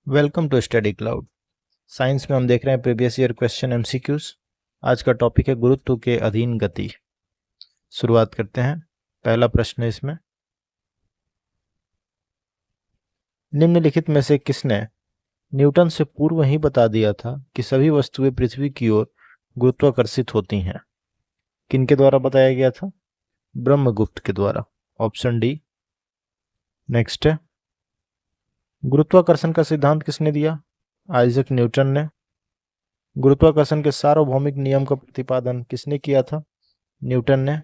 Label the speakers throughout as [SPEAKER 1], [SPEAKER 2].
[SPEAKER 1] Welcome to study cloud. Science में हम देख रहे हैं प्रीवियस ईयर क्वेश्चन एमसीक्यूज। आज का टॉपिक है गुरुत्व के अधीन गति। शुरुआत करते हैं। पहला प्रश्न है इसमें, निम्नलिखित में से किसने न्यूटन से पूर्व ही बता दिया था कि सभी वस्तुएं पृथ्वी की ओर गुरुत्वाकर्षित होती हैं? किनके द्वारा बताया गया था? ब्रह्मगुप्त के द्वारा। Option D. नेक्स्ट है, गुरुत्वाकर्षण का सिद्धांत किसने दिया? आइजैक न्यूटन ने। गुरुत्वाकर्षण के सार्वभौमिक नियम का प्रतिपादन किसने किया था? न्यूटन ने।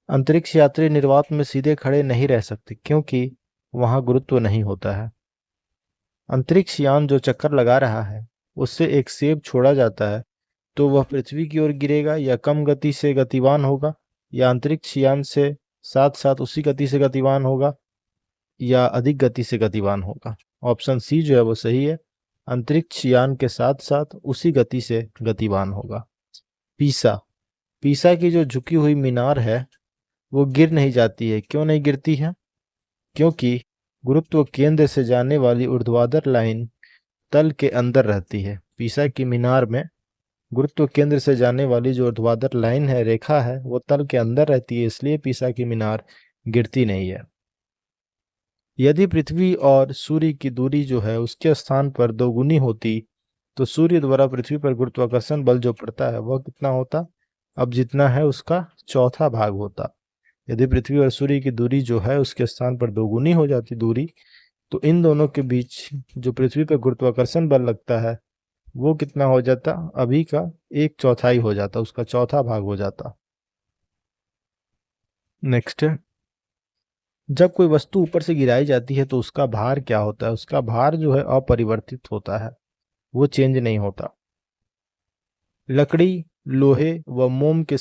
[SPEAKER 1] अंतरिक्ष यात्री निर्वात में सीधे खड़े नहीं रह सकते क्योंकि वहां गुरुत्व नहीं होता है। अंतरिक्ष यान जो चक्कर लगा रहा है उससे एक सेब छोड़ा जाता है तो वह पृथ्वी की ओर गिरेगा या कम गति से गतिवान होगा, या अंतरिक्ष यान से साथ साथ उसी गति से गतिवान होगा या अधिक गति से गतिवान होगा। ऑप्शन सी जो है वो सही है, अंतरिक्ष यान के साथ साथ उसी गति से गतिवान होगा। पीसा की जो झुकी हुई मीनार है वो गिर नहीं जाती है। क्यों नहीं गिरती है? क्योंकि गुरुत्व केंद्र से जाने वाली ऊर्ध्वाधर लाइन तल के अंदर रहती है। पीसा की मीनार में गुरुत्व केंद्र से जाने वाली जो ऊर्ध्वाधर लाइन है, रेखा है, वो तल के अंदर रहती है, इसलिए पीसा की मीनार गिरती नहीं है। यदि पृथ्वी और सूर्य की दूरी जो है उसके स्थान पर दोगुनी होती तो सूर्य द्वारा पृथ्वी पर गुरुत्वाकर्षण बल जो पड़ता है वह कितना होता? अब जितना है उसका चौथा भाग होता। यदि पृथ्वी और सूर्य की दूरी जो है उसके स्थान पर दोगुनी हो जाती दूरी, तो इन दोनों के बीच जो पृथ्वी पर गुरुत्वाकर्षण बल लगता है वो कितना हो जाता? अभी का 1/4 हो जाता, उसका चौथा भाग हो जाता। नेक्स्ट है, जब कोई वस्तु ऊपर से गिराई जाती है तो उसका भार क्या होता है? उसका भार जो है अपरिवर्तित होता है, वो चेंज नहीं होता। लकड़ी, लोहे व मोम के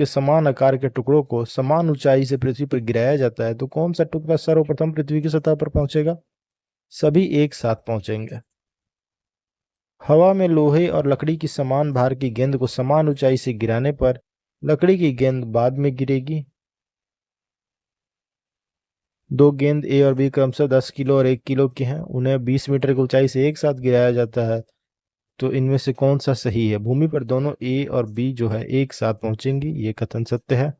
[SPEAKER 1] समान आकार के टुकड़ों को समान ऊंचाई से पृथ्वी पर गिराया जाता है तो कौन सा टुकड़ा सर्वप्रथम पृथ्वी की सतह पर पहुंचेगा? सभी एक साथ पहुंचेंगे। हवा में लोहे और लकड़ी की समान भार की गेंद को समान ऊंचाई से गिराने पर लकड़ी की गेंद बाद में गिरेगी। दो गेंद ए और बी क्रमशः 10 किलो और 1 किलो की हैं, उन्हें 20 मीटर की ऊंचाई से एक साथ गिराया जाता है, तो इनमें से कौन सा सही है? भूमि पर दोनों ए और बी जो है एक साथ पहुंचेंगी, ये कथन सत्य है।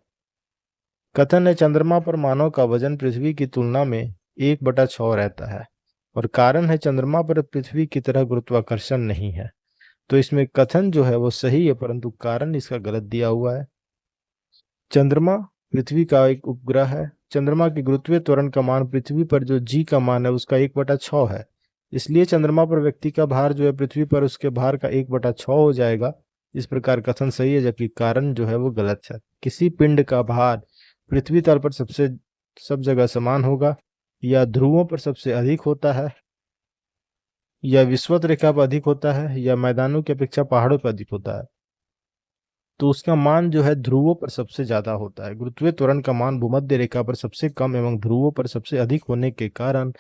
[SPEAKER 1] कथन है, चंद्रमा पर मानव का वजन पृथ्वी की तुलना में 1/6 रहता है, और कारण है चंद्रमा पर पृथ्वी की तरह गुरुत्वाकर्षण नहीं है। तो इसमें कथन जो है वो सही है, परंतु कारण इसका गलत दिया हुआ है। चंद्रमा पृथ्वी का एक उपग्रह है। चंद्रमा के गुरुत्वीय त्वरण का मान पृथ्वी पर जो जी का मान है उसका 1/6 है, इसलिए चंद्रमा पर व्यक्ति का भार जो है पृथ्वी पर उसके भार का 1/6 हो जाएगा। इस प्रकार कथन सही है, जबकि कारण जो है वो गलत है। किसी पिंड का भार पृथ्वी तल पर सब जगह समान होगा, या ध्रुवों पर सबसे अधिक होता है, या विषुवत रेखा पर अधिक होता है, या मैदानों की अपेक्षा पहाड़ों पर अधिक होता है, तो उसका मान जो है ध्रुवों पर सबसे ज्यादा होता है। गुरुत्वीय त्वरण का मान भूमध्य रेखा पर सबसे कम एवं ध्रुवों पर सबसे अधिक होने के कारण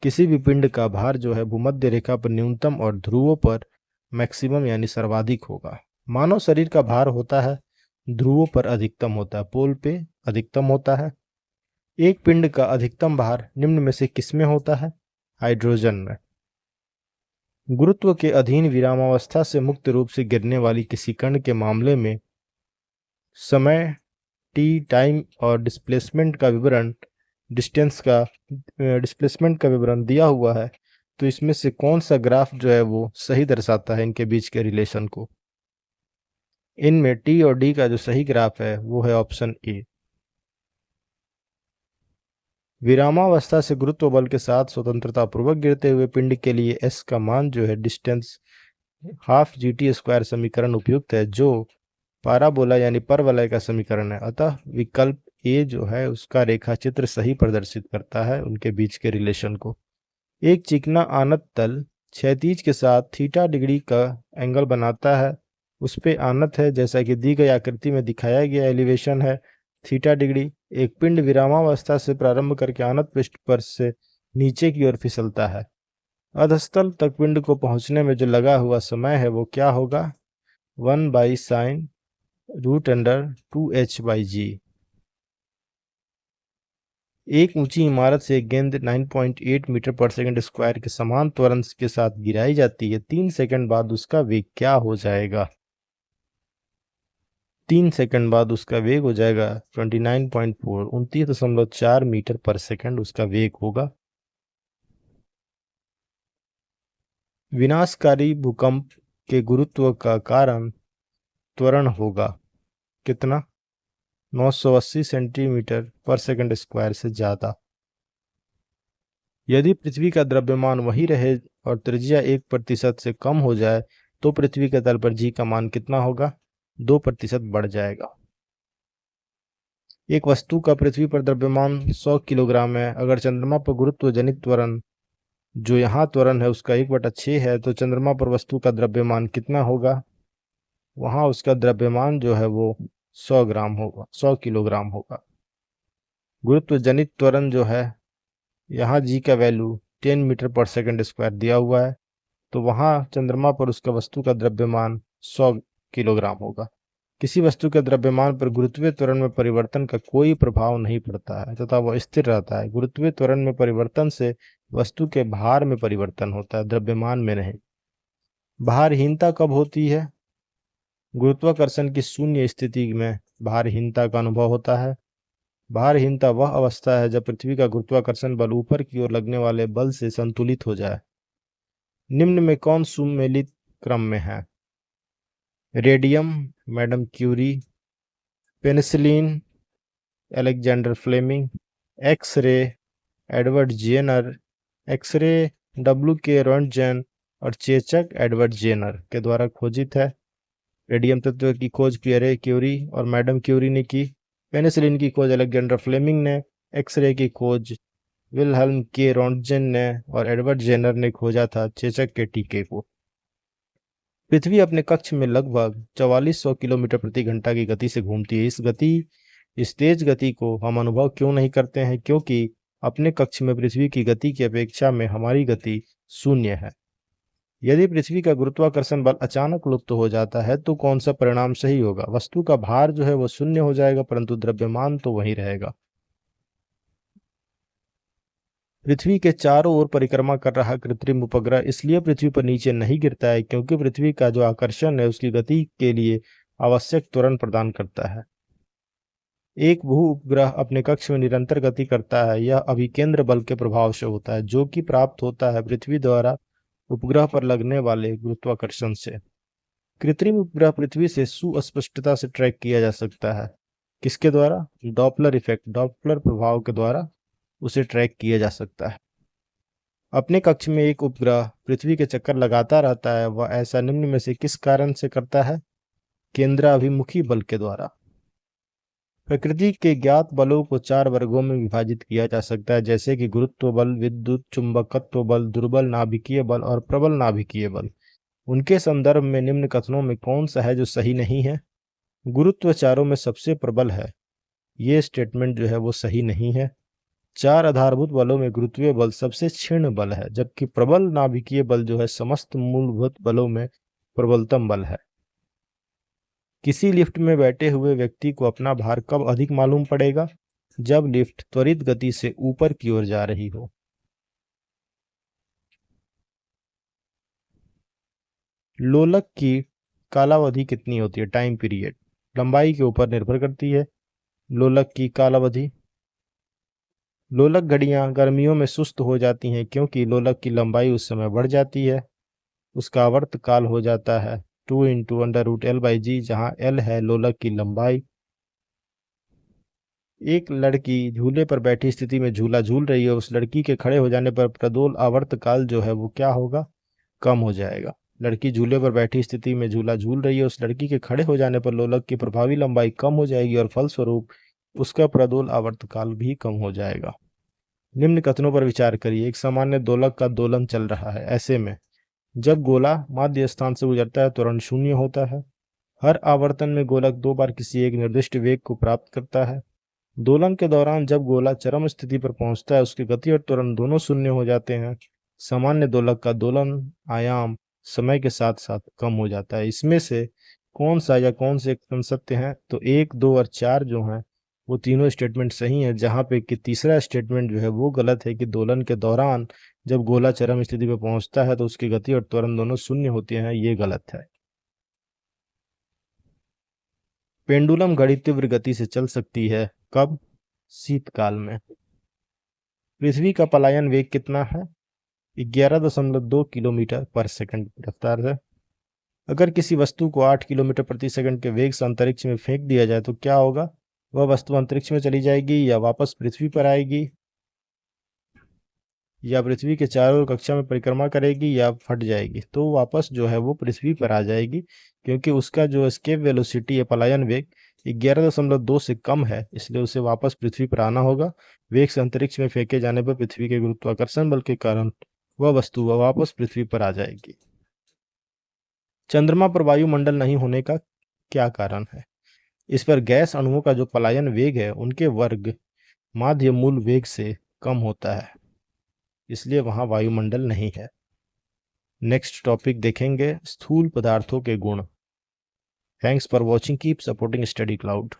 [SPEAKER 1] किसी भी पिंड का भार जो है भूमध्य रेखा पर न्यूनतम और ध्रुवों पर मैक्सिमम यानी सर्वाधिक होगा। मानव शरीर का भार होता है ध्रुवों पर अधिकतम होता है, पोल पे अधिकतम होता है। एक पिंड का अधिकतम भार निम्न में से किसमें होता है? हाइड्रोजन में। गुरुत्व के अधीन विरामावस्था से मुक्त रूप से गिरने वाली किसी कण के मामले में समय टी, टाइम और डिस्प्लेसमेंट का विवरण दिया हुआ है, तो इसमें से कौन सा ग्राफ जो है वो सही दर्शाता है इनके बीच के रिलेशन को? इनमें टी और डी का जो सही ग्राफ है वो है ऑप्शन ए। विरामावस्था से गुरुत्व बल के साथ स्वतंत्रता पूर्वक गिरते हुए पिंड के लिए एस का मान जो है डिस्टेंस ½ g² समीकरण उपयुक्त है, जो पाराबोला यानी परवलय का समीकरण है। अतः विकल्प ए जो है उसका रेखा चित्र सही प्रदर्शित करता है उनके बीच के रिलेशन को। एक चिकना आनत तल क्षैतिज के साथ थीटा डिग्री का एंगल बनाता है, उस पे आनत है जैसा कि दी गई आकृति में दिखाया गया एलिवेशन है थीटा डिग्री। एक पिंड विरामावस्था से प्रारंभ करके आनत पृष्ठ पर से नीचे की ओर फिसलता है। अधस्तल तक पिंड को पहुंचने में जो लगा हुआ समय है वो क्या होगा? 1/sin√2h/g। एक ऊंची इमारत से एक गेंद 9.8 मीटर पर सेकंड स्क्वायर के समान त्वरण के साथ गिराई जाती है। 3 सेकंड बाद उसका वेग क्या हो जाएगा? 3 सेकंड बाद उसका वेग हो जाएगा 29.4, 29.4 मीटर पर सेकंड उसका वेग होगा। विनाशकारी भूकंप के गुरुत्व का कारण त्वरण होगा कितना? 980 सेंटीमीटर पर सेकंड स्क्वायर से ज्यादा। यदि पृथ्वी का द्रव्यमान वही रहे और त्रिज्या 1% से कम हो जाए तो पृथ्वी के तल पर जी का मान कितना होगा? 2% बढ़ जाएगा। एक वस्तु का पृथ्वी पर द्रव्यमान 100 किलोग्राम है। अगर चंद्रमा पर गुरुत्व जनित त्वरण जो यहाँ त्वरण है उसका 1/6 है तो चंद्रमा पर वस्तु का द्रव्यमान कितना होगा? वहां उसका द्रव्यमान जो है वो 100 ग्राम होगा, 100 किलोग्राम होगा। गुरुत्व जनित त्वरण जो है, यहाँ जी का वैल्यू 10 मीटर पर सेकंड स्क्वायर दिया हुआ है, तो वहां चंद्रमा पर उसका वस्तु का द्रव्यमान 100 किलोग्राम होगा। किसी वस्तु के द्रव्यमान पर गुरुत्वीय त्वरण में परिवर्तन का कोई प्रभाव नहीं पड़ता है तथा वह स्थिर रहता है। गुरुत्वीय त्वरण में परिवर्तन से वस्तु के भार में परिवर्तन होता है, द्रव्यमान में नहीं। भारहीनता कब होती है? गुरुत्वाकर्षण की शून्य स्थिति में भारहीनता का अनुभव होता है। भारहीनता वह अवस्था है जब पृथ्वी का गुरुत्वाकर्षण बल ऊपर की ओर लगने वाले बल से संतुलित हो जाए। निम्न में कौन सुमेलित क्रम में है? Radium madam Curie, penicillin Alexander Fleming, x ray Edward Jenner, x ray W.K. Roentgen और चेचक एडवर्ड जेनर के द्वारा खोजित है। रेडियम तत्व की खोज पियरे क्यूरी और मैडम क्यूरी ने की। पेनिसिलिन की खोज अलेक्जेंडर फ्लेमिंग ने, एक्सरे की खोज विल्हेल्म के रोंटगेन ने और एडवर्ड जेनर ने खोजा था चेचक के टीके को। पृथ्वी अपने कक्ष में लगभग 4400 किलोमीटर प्रति घंटा की गति से घूमती है। इस तेज गति को हम अनुभव क्यों नहीं करते हैं? क्योंकि अपने कक्ष में पृथ्वी की गति की अपेक्षा में हमारी गति शून्य है। यदि पृथ्वी का गुरुत्वाकर्षण बल अचानक लुप्त हो जाता है तो कौन सा परिणाम सही होगा? वस्तु का भार जो है वो शून्य हो जाएगा परंतु द्रव्यमान तो वही रहेगा। पृथ्वी के चारों ओर परिक्रमा कर रहा कृत्रिम उपग्रह इसलिए पृथ्वी पर नीचे नहीं गिरता है क्योंकि पृथ्वी का जो आकर्षण है उसकी गति के लिए आवश्यक त्वरण प्रदान करता है। एक भू उपग्रह अपने कक्ष में निरंतर गति करता है। यह अभिकेंद्र बल के प्रभाव से होता है जो कि प्राप्त होता है पृथ्वी द्वारा उपग्रह पर लगने वाले गुरुत्वाकर्षण से। कृत्रिम उपग्रह पृथ्वी से सुस्पष्टता से ट्रैक किया जा सकता है। किसके द्वारा? डॉपलर इफेक्ट, डॉपलर प्रभाव के द्वारा उसे ट्रैक किया जा सकता है। अपने कक्ष में एक उपग्रह पृथ्वी के चक्कर लगाता रहता है। वह ऐसा निम्न में से किस कारण से करता है? केंद्राभिमुखी बल के द्वारा। प्रकृति के ज्ञात बलों को 4 वर्गों में विभाजित किया जा सकता है जैसे कि गुरुत्व बल, विद्युत चुंबकत्व बल, दुर्बल नाभिकीय बल और प्रबल नाभिकीय बल। उनके संदर्भ में निम्न कथनों में कौन सा है जो सही नहीं है? गुरुत्व चारों में सबसे प्रबल है, ये स्टेटमेंट जो है वो सही नहीं है। 4 आधारभूत बलों में गुरुत्वीय बल सबसे क्षीण बल है जबकि प्रबल नाभिकीय बल जो है समस्त मूलभूत बलों में प्रबलतम बल है। किसी लिफ्ट में बैठे हुए व्यक्ति को अपना भार कब अधिक मालूम पड़ेगा? जब लिफ्ट त्वरित गति से ऊपर की ओर जा रही हो। लोलक की कालावधि कितनी होती है? टाइम पीरियड लंबाई के ऊपर निर्भर करती है। लोलक की कालावधि, लोलक घड़ियां गर्मियों में सुस्त हो जाती हैं क्योंकि लोलक की लंबाई उस समय बढ़ जाती है। उसका आवर्त काल हो जाता है 2 × √L/g जहां L है लोलक की लंबाई। एक लड़की झूले पर बैठी स्थिति में झूला झूल रही है। उस लड़की के खड़े हो जाने पर प्रदोल आवर्त काल जो है वो क्या होगा? कम हो जाएगा। लड़की झूले पर बैठी स्थिति में झूला झूल रही है। उस लड़की के खड़े हो जाने पर लोलक की प्रभावी लंबाई कम हो जाएगी और फलस्वरूप उसका प्रदोल आवर्त काल भी कम हो जाएगा। निम्न कथनों पर विचार करिए। एक सामान्य दोलक का दोलन चल रहा है। ऐसे में जब गोला माध्य स्थान से गुजरता है त्वरण शून्य होता है। हर आवर्तन में गोलक 2 बार किसी एक निर्दिष्ट वेग को प्राप्त करता है। दोलन के दौरान जब गोला चरम स्थिति पर पहुंचता है उसकी गति और त्वरण दोनों शून्य हो जाते हैं। सामान्य दोलक का दोलन आयाम समय के साथ साथ कम हो जाता है। इसमें से कौन सा या कौन से कथन सत्य हैं? तो 1, 2 और 4 जो हैं वो तीनों स्टेटमेंट सही हैं, जहाँ पे कि तीसरा स्टेटमेंट जो है वो गलत है कि दोलन के दौरान जब गोला चरम स्थिति पे पहुंचता है तो उसकी गति और त्वरण दोनों शून्य होती हैं, ये गलत है। पेंडुलम घड़ी तीव्र गति से चल सकती है, कब? शीतकाल में। पृथ्वी का पलायन वेग कितना है? 11.2 किलोमीटर पर सेकंड की रफ्तार है। अगर किसी वस्तु को 8 किलोमीटर प्रति सेकंड के वेग से अंतरिक्ष में फेंक दिया जाए तो क्या होगा? वह वस्तु अंतरिक्ष में चली जाएगी या वापस पृथ्वी पर आएगी, या पृथ्वी के चारों ओर कक्षा में परिक्रमा करेगी या फट जाएगी? तो वापस जो है वो पृथ्वी पर आ जाएगी, क्योंकि उसका जो एस्केप वेलोसिटी है, पलायन वेग 11.2 से कम है, इसलिए उसे वापस पृथ्वी पर आना होगा। वेग से अंतरिक्ष में फेंके जाने पर पृथ्वी के गुरुत्वाकर्षण बल के कारण वह वस्तु वापस पृथ्वी पर आ जाएगी। चंद्रमा पर वायुमंडल नहीं होने का क्या कारण है? इस पर गैस अणुओं का जो पलायन वेग है उनके वर्ग माध्य मूल वेग से कम होता है, इसलिए वहां वायुमंडल नहीं है। नेक्स्ट टॉपिक देखेंगे स्थूल पदार्थों के गुण। Thanks for watching, keep supporting study cloud.